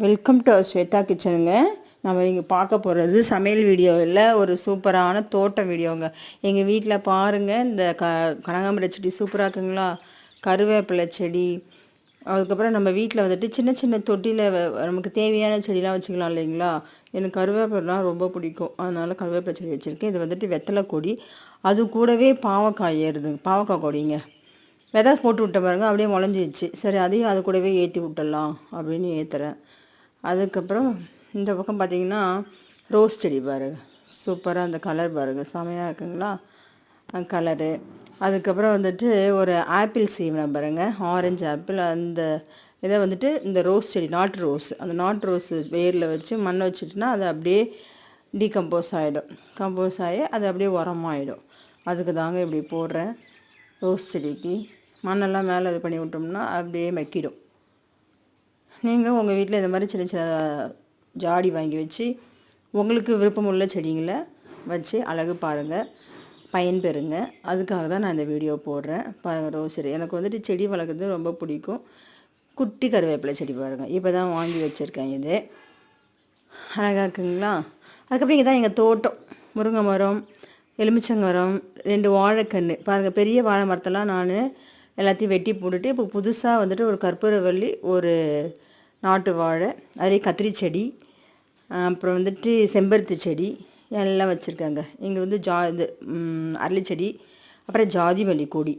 Welcome to Shweta கிச்சனுங்க. நம்ம இங்கே பார்க்க போகிறது சமையல் வீடியோ இல்லை, ஒரு சூப்பரான தோட்ட வீடியோங்க. எங்கள் வீட்டில் பாருங்கள், இந்த கனகாம்பர செடி சூப்பராக இருக்குங்களா, கருவேப்பிலை செடி, அதுக்கப்புறம் நம்ம வீட்டில் வந்துட்டு சின்ன சின்ன தொட்டியில் நமக்கு தேவையான செடிலாம் வச்சுக்கலாம் இல்லைங்களா. எனக்கு கருவேப்பிலாம் ரொம்ப பிடிக்கும், அதனால் கருவேப்பிலை செடி வச்சுருக்கேன். இது வந்துட்டு வெத்தலை கொடி, அது கூடவே பாவக்காய் ஏறுதுங்க, பாவக்காய் கொடிங்க. விதை போட்டு விட்ட பாருங்க, அப்படியே முளைஞ்சிச்சு. சரி, அதையும் அது கூடவே ஏற்றி விட்டுடலாம் அப்படின்னு ஏற்றுறேன். அதுக்கப்புறம் இந்த பக்கம் பார்த்திங்கன்னா ரோஸ் செடி பாருங்கள், சூப்பராக அந்த கலர் பாருங்கள், செமையாக இருக்குங்களா கலரு. அதுக்கப்புறம் வந்துட்டு ஒரு ஆப்பிள் சீவனை பாருங்கள், ஆரஞ்சு ஆப்பிள். அந்த இதை வந்துட்டு இந்த ரோஸ் செடி, நாட்டு ரோஸ், அந்த நாட்டு ரோஸ் வேரில் வச்சு மண்ணை வச்சுட்டுனா அது அப்படியே டீகம்போஸ் ஆகிடும். கம்போஸ் ஆகி அது அப்படியே உரமாகிடும். அதுக்கு தாங்க இப்படி போடுறேன். ரோஸ் செடிக்கு மண்ணெல்லாம் மேலே இது பண்ணி விட்டோம்னா அப்படியே மக்கிடும். நீங்கள் உங்கள் வீட்டில் இந்த மாதிரி சின்ன சின்ன ஜாடி வாங்கி வச்சு உங்களுக்கு விருப்பமுள்ள செடிங்களை வச்சு அழகு பாருங்கள், பயன்பெறுங்க. அதுக்காக தான் நான் இந்த வீடியோ போடுறேன். பாருங்கள், ரோஸ் செடி எனக்கு வந்துட்டு செடி வளர்க்குறது ரொம்ப பிடிக்கும். குட்டி கருவேப்பிலை செடி பாருங்கள், இப்போ தான் வாங்கி வச்சுருக்கேன். இது அழகாக இருக்குங்களா. அதுக்கப்புறம் இங்கே தான் எங்கள் தோட்டம், முருங்கை மரம், எலுமிச்சங்க மரம், 2 வாழைக்கன்று பாருங்கள். பெரிய வாழை மரத்தெல்லாம் நான் எல்லாத்தையும் வெட்டி போட்டுட்டு இப்போ புதுசாக வந்துட்டு ஒரு கற்பூரவள்ளி, ஒரு நாட்டு வாழை, அதே கத்திரி செடி, அப்புறம் வந்துட்டு செம்பருத்தி செடி எல்லாம் வச்சுருக்காங்க. இங்கே வந்து இது அரளி செடி, அப்புறம் ஜாதி மல்லி கொடி.